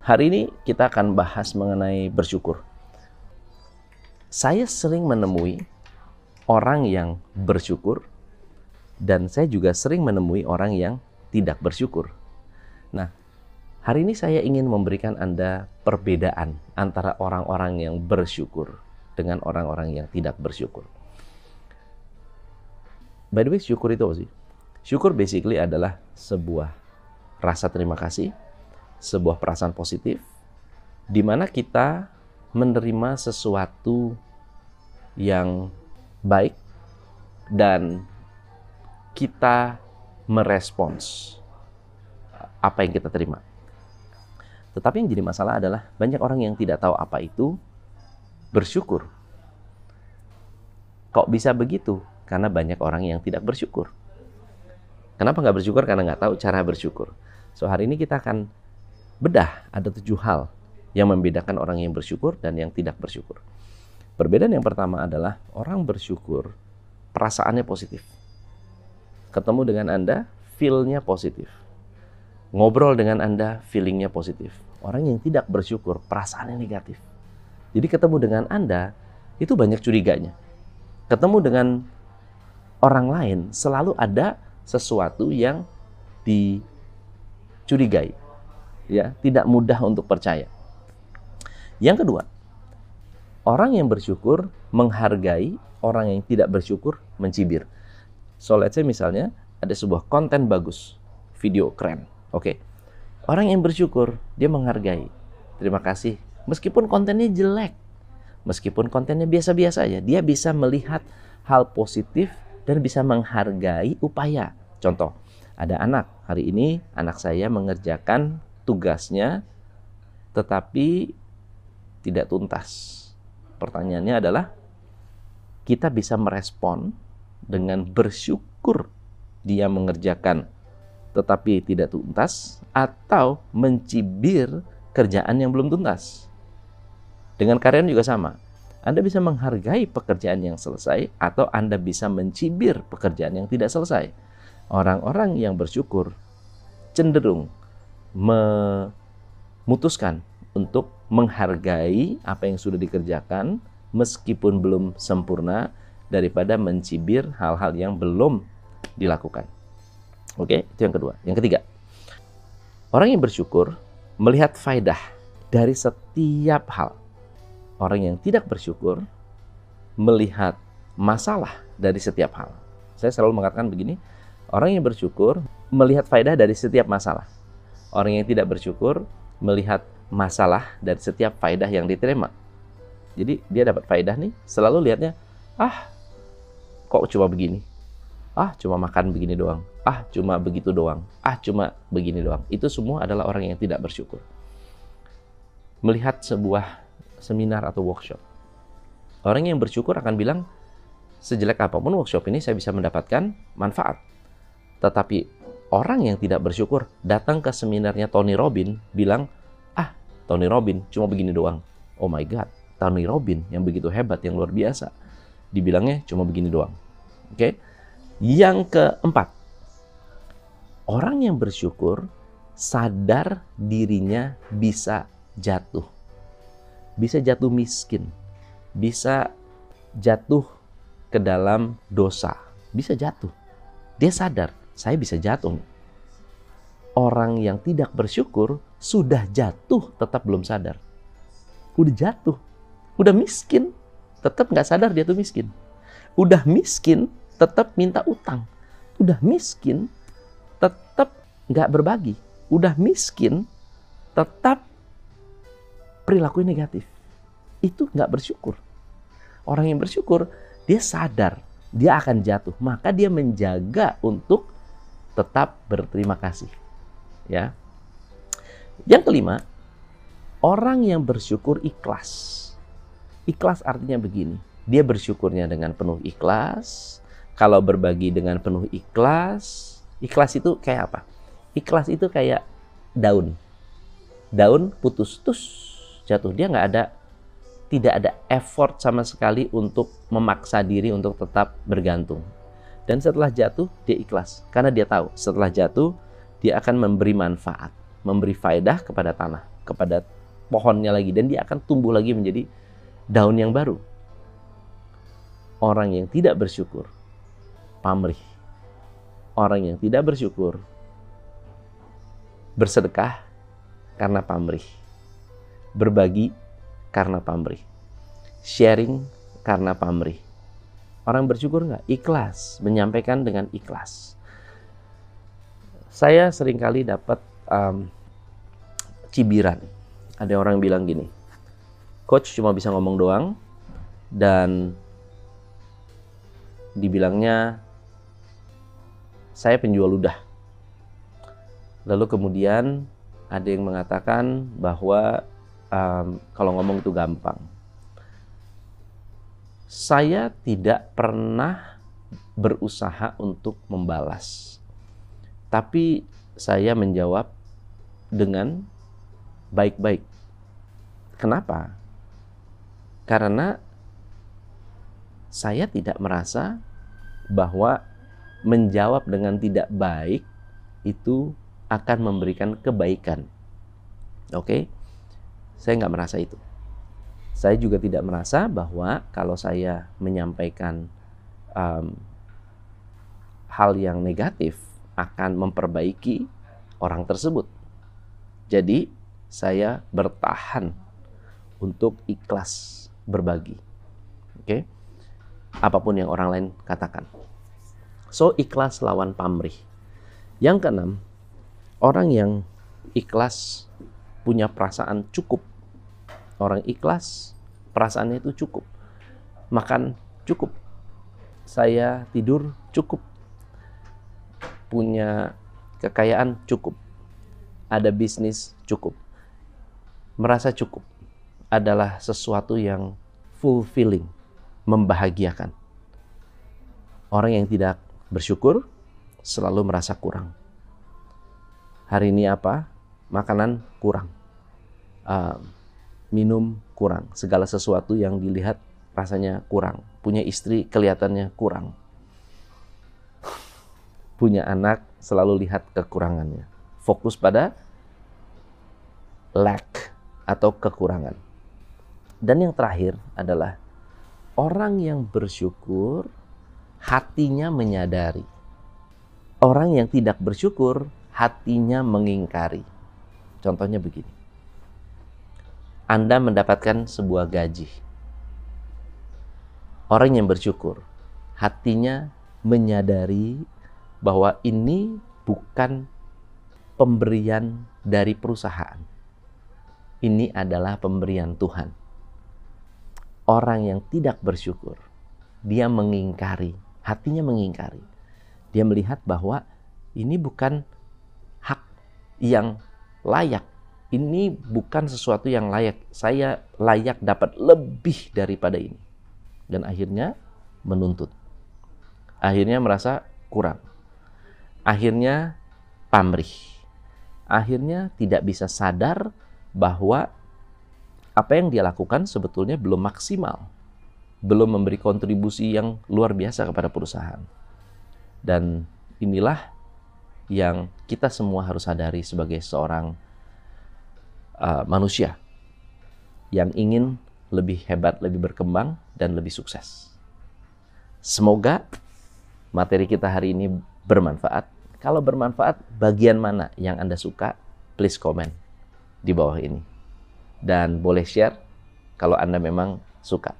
Hari ini kita akan bahas mengenai bersyukur. Saya sering menemui orang yang bersyukur dan saya juga sering menemui orang yang tidak bersyukur. Nah, hari ini saya ingin memberikan Anda perbedaan antara orang-orang yang bersyukur dengan orang-orang yang tidak bersyukur. By the way, syukur itu apa sih? Syukur basically adalah sebuah rasa terima kasih, sebuah perasaan positif, di mana kita menerima sesuatu yang baik dan kita merespons apa yang kita terima. Tetapi yang jadi masalah adalah banyak orang yang tidak tahu apa itu bersyukur. Kok bisa begitu? Karena banyak orang yang tidak bersyukur. Kenapa nggak bersyukur? Karena nggak tahu cara bersyukur. So hari ini kita akan bedah, ada 7 hal yang membedakan orang yang bersyukur dan yang tidak bersyukur. Perbedaan yang pertama adalah orang bersyukur, perasaannya positif. Ketemu dengan Anda, feel-nya positif. Ngobrol dengan Anda, feeling-nya positif. Orang yang tidak bersyukur, perasaannya negatif. Jadi ketemu dengan Anda, itu banyak curiganya. Ketemu dengan orang lain, selalu ada sesuatu yang dicurigai. Ya, tidak mudah untuk percaya. Yang kedua, orang yang bersyukur menghargai, orang yang tidak bersyukur mencibir. So let's say misalnya ada sebuah konten bagus, video keren. Oke. Orang yang bersyukur, dia menghargai. Terima kasih. Meskipun kontennya jelek, meskipun kontennya biasa-biasa aja, dia bisa melihat hal positif dan bisa menghargai upaya. Contoh, ada anak. Hari ini anak saya mengerjakan tugasnya tetapi tidak tuntas. Pertanyaannya adalah kita bisa merespon dengan bersyukur dia mengerjakan tetapi tidak tuntas atau mencibir kerjaan yang belum tuntas. Dengan karyawan juga sama. Anda bisa menghargai pekerjaan yang selesai atau Anda bisa mencibir pekerjaan yang tidak selesai. Orang-orang yang bersyukur cenderung memutuskan untuk menghargai apa yang sudah dikerjakan meskipun belum sempurna daripada mencibir hal-hal yang belum dilakukan. Oke, itu yang kedua. Yang ketiga, orang yang bersyukur melihat faedah dari setiap hal. Orang yang tidak bersyukur melihat masalah dari setiap hal. Saya selalu mengatakan begini, orang yang bersyukur melihat faedah dari setiap masalah. Orang yang tidak bersyukur melihat masalah dari setiap faedah yang diterima. Jadi dia dapat faedah nih, selalu lihatnya, kok cuma begini? Cuma makan begini doang. Cuma begitu doang. Cuma begini doang. Itu semua adalah orang yang tidak bersyukur. Melihat sebuah seminar atau workshop. Orang yang bersyukur akan bilang, sejelek apapun workshop ini saya bisa mendapatkan manfaat. Tetapi orang yang tidak bersyukur datang ke seminarnya Tony Robbins bilang, Tony Robbins cuma begini doang. Oh my God, Tony Robbins yang begitu hebat, yang luar biasa. Dibilangnya cuma begini doang. Oke. Yang keempat, orang yang bersyukur sadar dirinya bisa jatuh. Bisa jatuh miskin. Bisa jatuh ke dalam dosa. Bisa jatuh. Dia sadar, saya bisa jatuh. Orang yang tidak bersyukur sudah jatuh tetap belum sadar. Udah jatuh, udah miskin, tetap nggak sadar dia tuh miskin. Udah miskin, tetap minta utang. Udah miskin, tetap nggak berbagi. Udah miskin, tetap perilaku negatif. Itu nggak bersyukur. Orang yang bersyukur, dia sadar dia akan jatuh, maka dia menjaga untuk tetap berterima kasih. Ya. Yang kelima, orang yang bersyukur ikhlas. Ikhlas artinya begini, dia bersyukurnya dengan penuh ikhlas. Kalau berbagi dengan penuh ikhlas, ikhlas itu kayak apa? Ikhlas itu kayak daun. Daun putus, jatuh. Dia tidak ada effort sama sekali untuk memaksa diri untuk tetap bergantung. Dan setelah jatuh, dia ikhlas. Karena dia tahu setelah jatuh, dia akan memberi manfaat, memberi faedah kepada tanah. kepada pohonnya lagi, dan dia akan tumbuh lagi menjadi daun yang baru. Orang yang tidak bersyukur pamrih. Orang yang tidak bersyukur bersedekah karena pamrih, berbagi karena pamrih, sharing karena pamrih. Orang bersyukur nggak? Ikhlas, menyampaikan dengan ikhlas. Saya seringkali dapat cibiran. Ada orang bilang gini, coach cuma bisa ngomong doang, dan dibilangnya saya penjual ludah. Lalu kemudian ada yang mengatakan bahwa kalau ngomong itu gampang. Saya tidak pernah berusaha untuk membalas, tapi saya menjawab dengan baik-baik. Kenapa? Karena saya tidak merasa bahwa menjawab dengan tidak baik itu akan memberikan kebaikan. Oke? Saya nggak merasa itu. Saya juga tidak merasa bahwa kalau saya menyampaikan hal yang negatif akan memperbaiki orang tersebut. Jadi, saya bertahan untuk ikhlas berbagi. Oke? Apapun yang orang lain katakan. So, ikhlas lawan pamrih. Yang keenam, orang yang ikhlas punya perasaan cukup. Orang ikhlas, perasaannya itu cukup. Makan cukup. Saya tidur cukup. Punya kekayaan cukup. Ada bisnis cukup. Merasa cukup adalah sesuatu yang fulfilling, membahagiakan. Orang yang tidak bersyukur selalu merasa kurang. Hari ini apa? Makanan kurang. Minum kurang. Segala sesuatu yang dilihat rasanya kurang. Punya istri kelihatannya kurang. Punya anak selalu lihat kekurangannya. Fokus pada lack atau kekurangan. Dan yang terakhir adalah orang yang bersyukur hatinya menyadari. Orang yang tidak bersyukur hatinya mengingkari. Contohnya begini. Anda mendapatkan sebuah gaji. Orang yang bersyukur hatinya menyadari bahwa ini bukan pemberian dari perusahaan. Ini adalah pemberian Tuhan. Orang yang tidak bersyukur, dia mengingkari, hatinya mengingkari. Dia melihat bahwa ini bukan hak yang layak. Ini bukan sesuatu yang layak. Saya layak dapat lebih daripada ini. Dan akhirnya menuntut. Akhirnya merasa kurang. Akhirnya pamrih. Akhirnya tidak bisa sadar bahwa apa yang dia lakukan sebetulnya belum maksimal. Belum memberi kontribusi yang luar biasa kepada perusahaan. Dan inilah yang kita semua harus sadari sebagai seorang manusia yang ingin lebih hebat, lebih berkembang, dan lebih sukses. Semoga materi kita hari ini bermanfaat. Kalau bermanfaat, bagian mana yang Anda suka? Please comment di bawah ini. Dan boleh share kalau Anda memang suka.